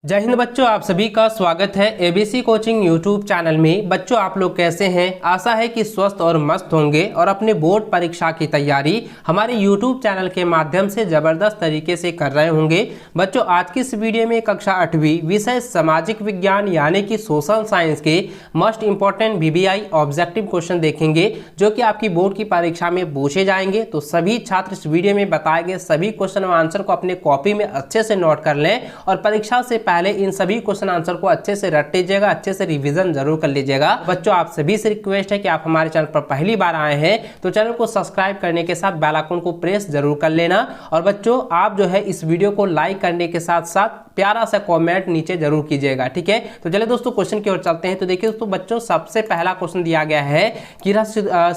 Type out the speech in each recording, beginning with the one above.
जय हिंद बच्चों, आप सभी का स्वागत है एबीसी कोचिंग यूट्यूब चैनल में। बच्चों, आप लोग कैसे हैं? आशा है कि स्वस्थ और मस्त होंगे और अपने बोर्ड परीक्षा की तैयारी हमारे यूट्यूब चैनल के माध्यम से ज़बरदस्त तरीके से कर रहे होंगे। बच्चों, आज की इस वीडियो में कक्षा 8वीं विषय सामाजिक विज्ञान यानी कि सोशल साइंस के most important VBI objective question देखेंगे जो कि आपकी बोर्ड की परीक्षा में पूछे जाएंगे। तो सभी छात्र इस वीडियो में बताए गए सभी क्वेश्चन और आंसर को अपने कॉपी में अच्छे से नोट कर लें और परीक्षा से पहले इन सभी क्वेश्चन आंसर को अच्छे से रट लीजिएगा, अच्छे से रिवीजन जरूर कर लीजिएगा। बच्चों, आप सभी से रिक्वेस्ट है कि आप हमारे चैनल पर पहली बार आए हैं तो चैनल को सब्सक्राइब करने के साथ बेल आइकन को प्रेस जरूर कर लेना। और बच्चों, आप जो है इस वीडियो को लाइक करने के साथ साथ प्यारा सा कमेंट नीचे जरूर कीजिएगा, ठीक है। तो चलिए दोस्तों क्वेश्चन की ओर चलते हैं। तो देखिए दोस्तों, बच्चों सबसे पहला क्वेश्चन दिया गया है कि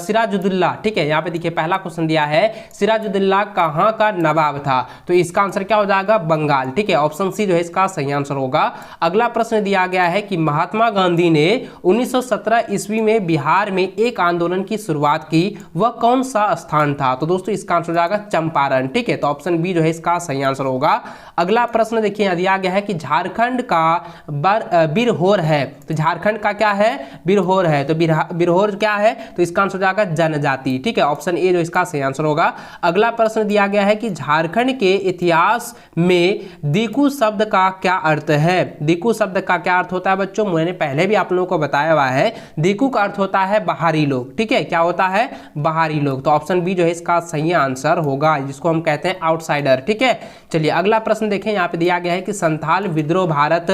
सिराजुद्दौला, ठीक है। यहाँ पे देखिए पहला क्वेश्चन दिया है सिराजुद्दौला कहाँ का नवाब था? तो इसका आंसर क्या हो जाएगा? बंगाल, ठीक है। ऑप्शन सी जो है इसका सही आंसर होगा। अगला प्रश्न दिया गया है कि महात्मा गांधी ने 1917 ईस्वी में बिहार में एक आंदोलन की शुरुआत की, वह कौन सा स्थान था? तो दोस्तों इसका आंसर हो जाएगा चंपारण, ठीक है। तो ऑप्शन बी जो है इसका सही आंसर होगा। अगला प्रश्न देखिए दिया गया है कि झारखंड का बिरहोर है। तो झारखंड का क्या है? बिरहोर है। तो बिरहोर क्या है? तो इसका आंसर हो जाएगा जनजाति, ठीक है। ऑप्शन ए जो इसका सही आंसर होगा। अगला प्रश्न दिया गया है कि झारखंड के इतिहास में दीकू शब्द का क्या अर्थ है? दीकू शब्द का क्या अर्थ होता है बच्चों? मैंने पहले भी आप लोगों को बताया हुआ है। दीकू का अर्थ होता है बाहरी लोग, ठीक है। क्या होता है? बाहरी लोग। तो ऑप्शन बी जो है इसका सही आंसर होगा, जिसको हम कहते हैं आउटसाइडर, ठीक है। चलिए अगला प्रश्न देखें। यहाँ पे दिया गया है कि संथाल विद्रोह भारत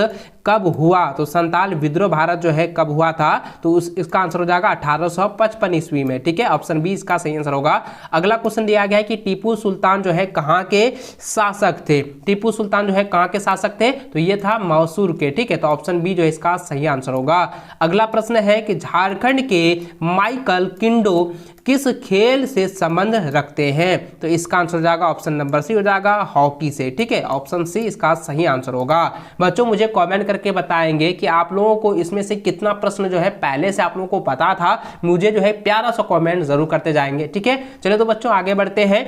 कब हुआ? तो संथाल विद्रोह भारत जो है कब हुआ था? तो इसका आंसर हो जाएगा 1855 ईस्वी में, ठीक है। ऑप्शन बी इसका सही आंसर होगा। अगला क्वेश्चन दिया गया है कि टीपू सुल्तान जो है कहाँ के शासक थे? टीपू सुल्तान जो है कहाँ के शासक थे? तो ये था मैसूर के, ठीक है। तो ऑप्शन बी जो है इसका सही आंसर होगा। अगला प्रश्न है कि झारखंड के माइकल किंडो किस खेल से संबंध रखते हैं? तो इसका आंसर हो जाएगा ऑप्शन नंबर सी हो जाएगा हॉकी से, ठीक है। ऑप्शन सी इसका सही आंसर होगा। बच्चों, मुझे कमेंट करके बताएंगे कि आप लोगों को इसमें से कितना प्रश्न जो है पहले से आप लोगों को पता था। मुझे जो है प्यारा सा कमेंट जरूर करते जाएंगे, ठीक है। चलिए तो बच्चों आगे बढ़ते हैं।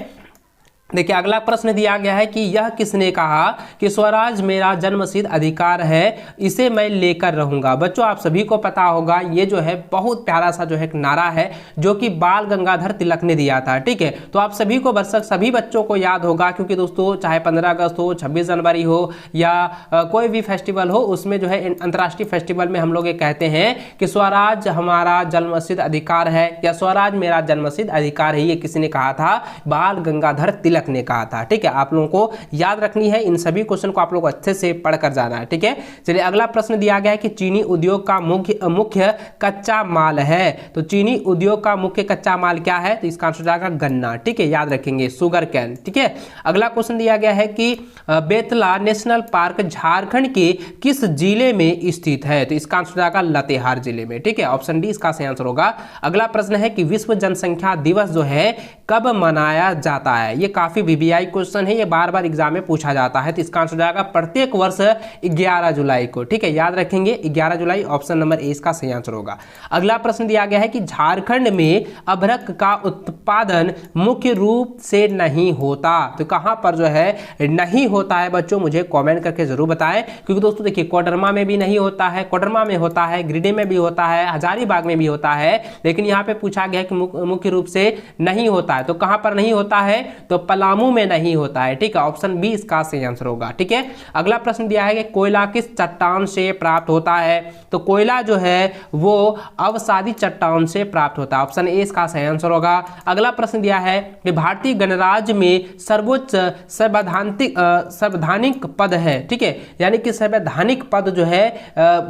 देखिए अगला प्रश्न दिया गया है कि यह किसने कहा कि स्वराज मेरा जन्मसिद्ध अधिकार है, इसे मैं लेकर रहूंगा? बच्चों, आप सभी को पता होगा ये जो है बहुत प्यारा सा जो है एक नारा है जो कि बाल गंगाधर तिलक ने दिया था, ठीक है। तो आप सभी को सभी बच्चों को याद होगा, क्योंकि दोस्तों चाहे 15 अगस्त हो, 26 जनवरी हो या कोई भी फेस्टिवल हो, उसमें जो है अंतर्राष्ट्रीय फेस्टिवल में हम लोग ये कहते हैं कि स्वराज हमारा जन्मसिद्ध अधिकार है या स्वराज मेरा जन्मसिद्ध अधिकार है। ये किसी ने कहा था? बाल गंगाधर तिलक ने कहा था, ठीक है। आप लोगों को याद रखनी है, इन सभी क्वेश्चन को आप लोग अच्छे से पढ़कर जाना है, ठीक है। चलिए अगला प्रश्न दिया गया है कि चीनी उद्योग का मुख्य कच्चा माल है। तो चीनी उद्योग का मुख्य कच्चा माल क्या है? तो इसका आंसर हो जाएगा गन्ना, ठीक है। याद रखेंगे शुगर कैन, ठीक है। अगला क्वेश्चन दिया गया है कि बेतला नेशनल पार्क झारखंड के किस जिले में स्थित है? तो इसका आंसर हो जाएगा लातेहार जिले में, ठीक है। ऑप्शन डी इसका सही आंसर होगा। अगला प्रश्न है कि विश्व जनसंख्या दिवस जो है कब मनाया जाता है? ये काफी VBI क्वेश्चन है, ये बार बार एग्जाम में पूछा जाता है। तो इसका आंसर जाएगा प्रत्येक वर्ष 11 जुलाई को, ठीक है। याद रखेंगे 11 जुलाई, ऑप्शन नंबर ए इसका सही आंसर होगा। अगला प्रश्न दिया गया है कि झारखंड में अभ्रक का उत्पादन मुख्य रूप से नहीं होता। तो कहां पर जो है नहीं होता है बच्चों? मुझे कमेंट करके जरूर बताएं, क्योंकि दोस्तों देखिए कोडरमा में भी नहीं होता है, कोडरमा में होता है, गिरिडीह में भी होता है, हजारीबाग में भी होता है, लेकिन यहाँ पे पूछा गया कि मुख्य रूप से नहीं होता है। तो कहां पर नहीं होता है? तो पलामू में नहीं होता है, ठीक है। ऑप्शन बी इसका सही आंसर होगा, ठीक है। अगला प्रश्न दिया है कि कोयला किस चट्टान से प्राप्त होता है? तो कोयला जो है वो अवसादी चट्टान से प्राप्त होता है। ऑप्शन ए इसका सही आंसर होगा। अगला प्रश्न दिया है कि भारतीय गणराज्य में सर्वोच्च संवैधानिक पद है, ठीक है। यानी कि संवैधानिक पद जो है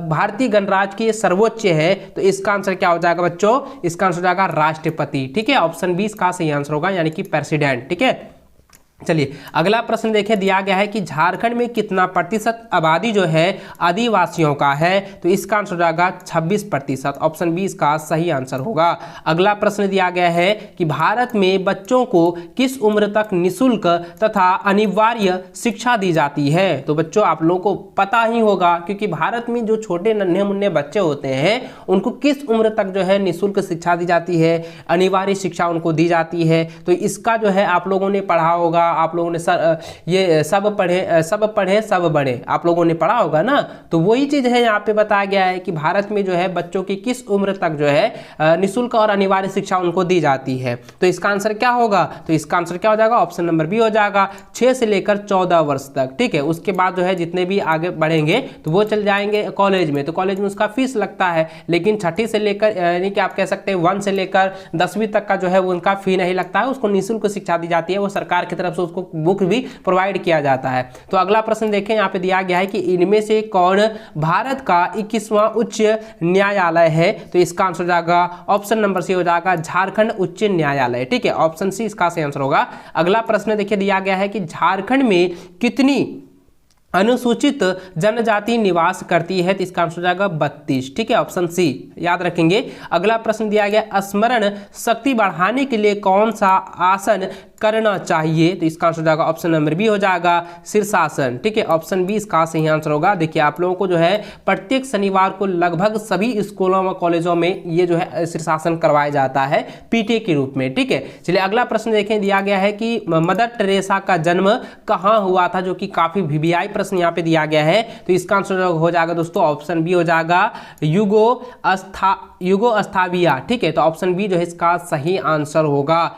भारतीय गणराज्य के सर्वोच्च है। तो इसका आंसर क्या हो जाएगा बच्चों? इसका आंसर हो जाएगा राष्ट्रपति, ठीक है। ऑप्शन बी इसका सही आंसर होगा, यानी कि प्रेसिडेंट, ठीक है। चलिए अगला प्रश्न देखें। दिया गया है कि झारखंड में कितना प्रतिशत आबादी जो है आदिवासियों का है? तो इसका आंसर हो जाएगा 26%। ऑप्शन बी इसका सही आंसर होगा। अगला प्रश्न दिया गया है कि भारत में बच्चों को किस उम्र तक निःशुल्क तथा अनिवार्य शिक्षा दी जाती है? तो बच्चों आप लोगों को पता ही होगा, क्योंकि भारत में जो छोटे नन्हे मुन्ने बच्चे होते हैं उनको किस उम्र तक जो है निःशुल्क शिक्षा दी जाती है, अनिवार्य शिक्षा उनको दी जाती है। तो इसका जो है आप लोगों ने पढ़ा होगा, आप लोगों ने ये सब पढ़े सब बढ़े, आप लोगों ने पढ़ा होगा ना। तो वही चीज है यहाँ पे बताया गया है कि भारत में जो है बच्चों की किस उम्र तक जो है निःशुल्क और अनिवार्य शिक्षा उनको दी जाती है। तो इसका आंसर क्या होगा, तो इसका आंसर क्या हो जाएगा, ऑप्शन नंबर बी हो जाएगा, 6 से लेकर 14 वर्ष तक। ठीक है, उसके बाद जो है जितने भी आगे बढ़ेंगे तो वो चल जाएंगे कॉलेज में, तो कॉलेज में उसका फीस लगता है, लेकिन छठी से लेकर यानी कि आप कह सकते हैं 1 से लेकर 10वीं तक का जो है वो उनका फी नहीं लगता है, उसको निःशुल्क शिक्षा दी जाती है, वो सरकार की तरफ से उसको बुक भी प्रोवाइड किया जाता है। तो अगला प्रश्न देखें, यहाँ पे दिया गया है कि इनमें से कौन भारत का 21वां उच्च न्यायालय है। तो इसका आंसर हो जाएगा ऑप्शन नंबर सी हो जाएगा झारखंड उच्च न्यायालय। ठीक है, ऑप्शन सी इसका सही आंसर होगा। अगला प्रश्न देखिए दिया गया है कि झारखंड में कितनी अनुसूचित जनजाति निवास करती है। तो इसका आंसर हो जाएगा 32। ठीक है, ऑप्शन सी याद रखेंगे। अगला प्रश्न दिया गया स्मरण शक्ति बढ़ाने के लिए कौन सा आसन करना चाहिए। तो इसका आंसर हो जाएगा ऑप्शन नंबर बी हो जाएगा शीर्षासन। ठीक है, ऑप्शन बी इसका सही आंसर होगा। देखिए आप लोगों को जो है प्रत्येक शनिवार को लगभग सभी स्कूलों व कॉलेजों में ये जो है शीर्षासन करवाया जाता है पीटीए के रूप में। ठीक है, चलिए अगला प्रश्न देखें, दिया गया है कि मदर टेरेसा का जन्म कहाँ हुआ था, जो कि काफी वीवीआई प्रश्न यहाँ पे दिया गया है। तो इसका आंसर हो जाएगा दोस्तों ऑप्शन बी हो जाएगा युगोस्लाविया। ठीक है, तो ऑप्शन बी जो है इसका सही आंसर होगा।